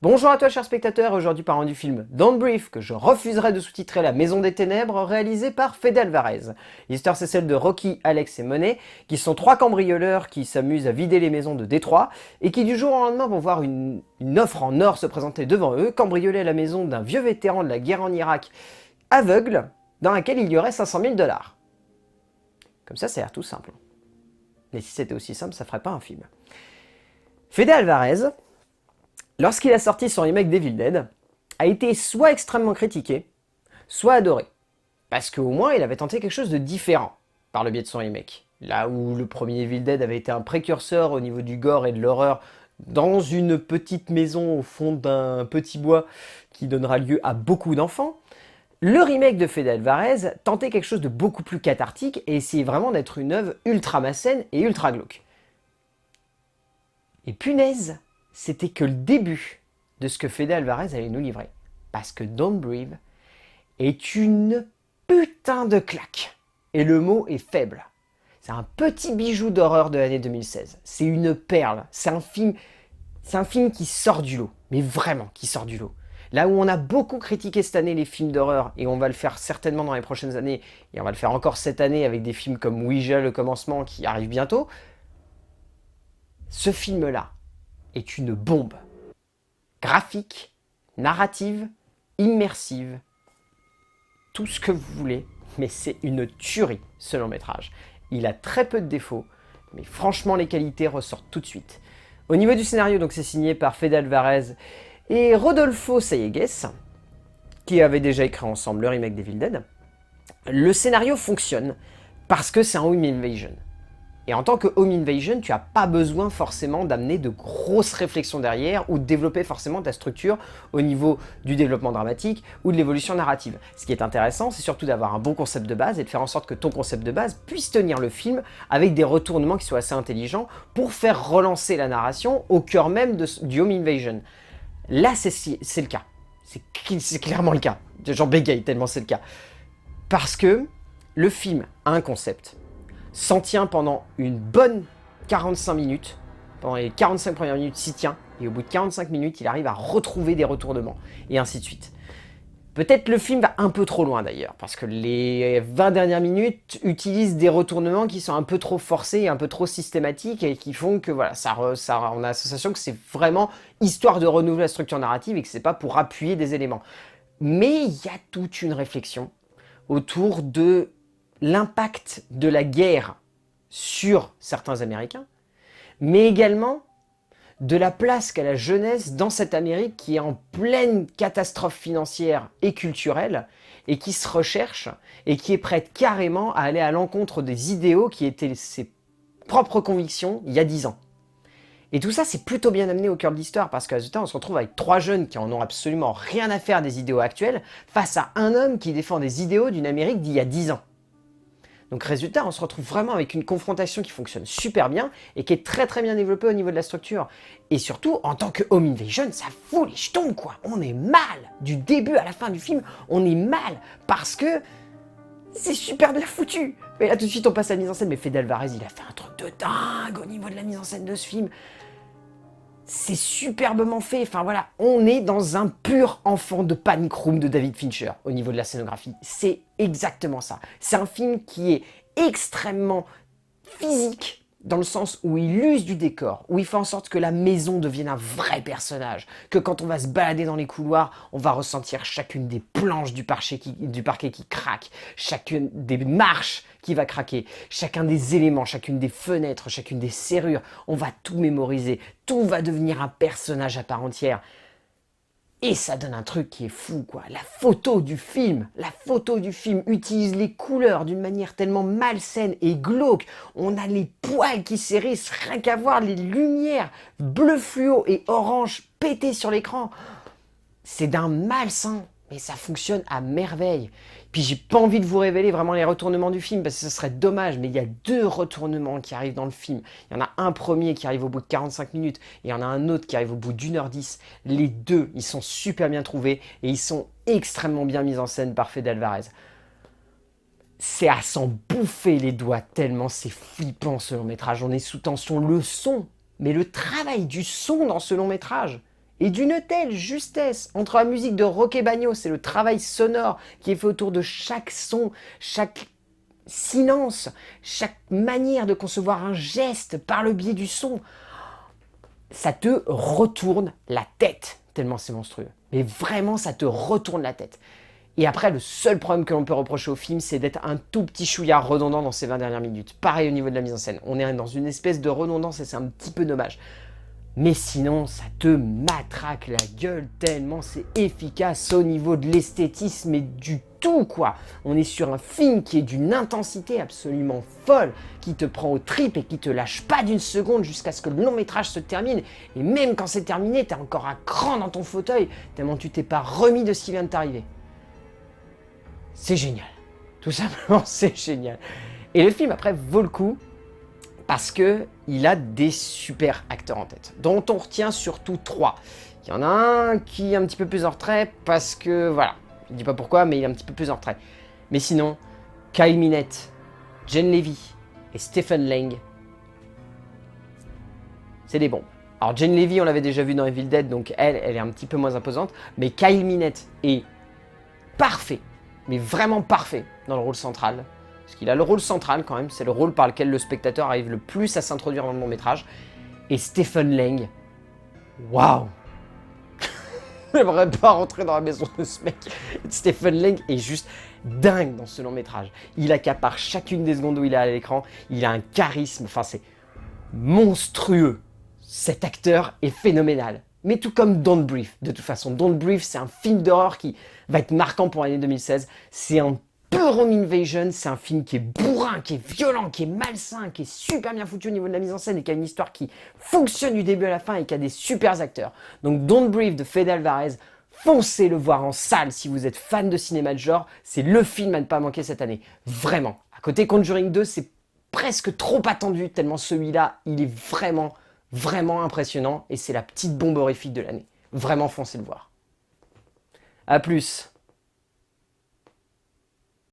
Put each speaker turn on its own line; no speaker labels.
Bonjour à toi chers spectateurs, aujourd'hui parlant du film Don't Breathe, que je refuserai de sous-titrer La Maison des Ténèbres, réalisé par Fede Alvarez. L'histoire c'est celle de Rocky, Alex et Monet, qui sont trois cambrioleurs qui s'amusent à vider les maisons de Détroit, et qui du jour au lendemain vont voir une offre en or se présenter devant eux, cambrioler la maison d'un vieux vétéran de la guerre en Irak, aveugle, dans laquelle il y aurait 500 000 $. Comme ça a l'air tout simple. Mais si c'était aussi simple, ça ferait pas un film. Fede Alvarez, lorsqu'il a sorti son remake d'Evil Dead, a été soit extrêmement critiqué, soit adoré. Parce qu'au moins, il avait tenté quelque chose de différent par le biais de son remake. Là où le premier Evil Dead avait été un précurseur au niveau du gore et de l'horreur dans une petite maison au fond d'un petit bois qui donnera lieu à beaucoup d'enfants, le remake de Fede Alvarez tentait quelque chose de beaucoup plus cathartique et essayait vraiment d'être une œuvre ultra malsaine et ultra glauque. Et punaise, c'était que le début de ce que Fede Alvarez allait nous livrer. Parce que Don't Breathe est une putain de claque. Et le mot est faible. C'est un petit bijou d'horreur de l'année 2016. C'est une perle. C'est un film qui sort du lot. Mais vraiment qui sort du lot. Là où on a beaucoup critiqué cette année les films d'horreur, et on va le faire certainement dans les prochaines années, et on va le faire encore cette année avec des films comme Ouija, le commencement, qui arrive bientôt, ce film-là est une bombe. Graphique, narrative, immersive, tout ce que vous voulez, mais c'est une tuerie ce long métrage. Il a très peu de défauts, mais franchement les qualités ressortent tout de suite. Au niveau du scénario, donc c'est signé par Fede Alvarez et Rodolfo Sayegues, qui avaient déjà écrit ensemble le remake d'Evil Dead. Le scénario fonctionne parce que c'est un home invasion. Et en tant que home invasion, tu n'as pas besoin forcément d'amener de grosses réflexions derrière ou de développer forcément ta structure au niveau du développement dramatique ou de l'évolution narrative. Ce qui est intéressant, c'est surtout d'avoir un bon concept de base et de faire en sorte que ton concept de base puisse tenir le film avec des retournements qui soient assez intelligents pour faire relancer la narration au cœur même du home invasion. Là, c'est le cas. C'est clairement le cas. J'en bégaye tellement c'est le cas. Parce que le film a un concept, s'en tient pendant une bonne 45 minutes, pendant les 45 premières minutes s'y tient, et au bout de 45 minutes, il arrive à retrouver des retournements, et ainsi de suite. Peut-être le film va un peu trop loin d'ailleurs, parce que les 20 dernières minutes utilisent des retournements qui sont un peu trop forcés, et un peu trop systématiques, et qui font que voilà, on a la sensation que c'est vraiment histoire de renouveler la structure narrative, et que c'est pas pour appuyer des éléments. Mais il y a toute une réflexion autour de l'impact de la guerre sur certains Américains, mais également de la place qu'a la jeunesse dans cette Amérique qui est en pleine catastrophe financière et culturelle, et qui se recherche, et qui est prête carrément à aller à l'encontre des idéaux qui étaient ses propres convictions il y a 10 ans. Et tout ça, c'est plutôt bien amené au cœur de l'histoire, parce qu'à ce temps, on se retrouve avec trois jeunes qui en ont absolument rien à faire des idéaux actuels, face à un homme qui défend des idéaux d'une Amérique d'il y a 10 ans. Donc résultat, on se retrouve vraiment avec une confrontation qui fonctionne super bien et qui est très très bien développée au niveau de la structure. Et surtout, en tant que home invasion, ça fout les jetons quoi. On est mal. Du début à la fin du film, on est mal parce que c'est super bien foutu. Mais là tout de suite on passe à la mise en scène, mais Fede Alvarez il a fait un truc de dingue au niveau de la mise en scène de ce film. C'est superbement fait, enfin voilà, on est dans un pur enfant de Panic Room de David Fincher au niveau de la scénographie. C'est exactement ça. C'est un film qui est extrêmement physique dans le sens où il use du décor, où il fait en sorte que la maison devienne un vrai personnage, que quand on va se balader dans les couloirs, on va ressentir chacune des planches du parquet qui craque, chacune des marches qui va craquer, chacun des éléments, chacune des fenêtres, chacune des serrures, on va tout mémoriser, tout va devenir un personnage à part entière. Et ça donne un truc qui est fou, quoi. La photo du film utilise les couleurs d'une manière tellement malsaine et glauque. On a les poils qui s'hérissent, rien qu'à voir les lumières bleu fluo et orange pétées sur l'écran. C'est d'un malsain, mais ça fonctionne à merveille. Puis j'ai pas envie de vous révéler vraiment les retournements du film, parce que ce serait dommage, mais il y a deux retournements qui arrivent dans le film. Il y en a un premier qui arrive au bout de 45 minutes, et il y en a un autre qui arrive au bout d'1h10. Les deux, ils sont super bien trouvés, et ils sont extrêmement bien mis en scène par Fede Alvarez. C'est à s'en bouffer les doigts, tellement c'est flippant ce long métrage. On est sous tension, le son, mais le travail du son dans ce long métrage et d'une telle justesse entre la musique de Roque Bagnos et le travail sonore qui est fait autour de chaque son, chaque silence, chaque manière de concevoir un geste par le biais du son. Ça te retourne la tête, tellement c'est monstrueux. Mais vraiment, ça te retourne la tête. Et après, le seul problème que l'on peut reprocher au film, c'est d'être un tout petit chouïard redondant dans ces 20 dernières minutes. Pareil au niveau de la mise en scène. On est dans une espèce de redondance et c'est un petit peu dommage. Mais sinon, ça te matraque la gueule tellement c'est efficace au niveau de l'esthétisme et du tout, quoi. On est sur un film qui est d'une intensité absolument folle, qui te prend aux tripes et qui te lâche pas d'une seconde jusqu'à ce que le long métrage se termine. Et même quand c'est terminé, t'es encore à cran dans ton fauteuil, tellement tu t'es pas remis de ce qui vient de t'arriver. C'est génial. Tout simplement, c'est génial. Et le film, après, vaut le coup parce qu'il a des super acteurs en tête, dont on retient surtout 3. Il y en a un qui est un petit peu plus en retrait parce que, voilà, je ne dis pas pourquoi, mais il est un petit peu plus en retrait. Mais sinon, Kyle Minette, Jen Levy et Stephen Lang, c'est des bombes. Alors Jen Levy, on l'avait déjà vu dans Evil Dead, donc elle est un petit peu moins imposante, mais Kyle Minette est parfait, mais vraiment parfait dans le rôle central. Parce qu'il a le rôle central quand même, c'est le rôle par lequel le spectateur arrive le plus à s'introduire dans le long métrage. Et Stephen Lang, waouh. J'aimerais pas rentrer dans la maison de ce mec. Stephen Lang est juste dingue dans ce long métrage. Il accapare chacune des secondes où il est à l'écran. Il a un charisme, enfin c'est monstrueux. Cet acteur est phénoménal. Mais tout comme Don't Breathe, de toute façon. Don't Breathe, c'est un film d'horreur qui va être marquant pour l'année 2016. C'est un pur home invasion, c'est un film qui est bourrin, qui est violent, qui est malsain, qui est super bien foutu au niveau de la mise en scène et qui a une histoire qui fonctionne du début à la fin et qui a des super acteurs. Donc Don't Breathe de Fede Alvarez, foncez le voir en salle si vous êtes fan de cinéma de genre. C'est le film à ne pas manquer cette année. Vraiment. À côté Conjuring 2, c'est presque trop attendu tellement celui-là, il est vraiment impressionnant et c'est la petite bombe horrifique de l'année. Vraiment foncez le voir. A plus.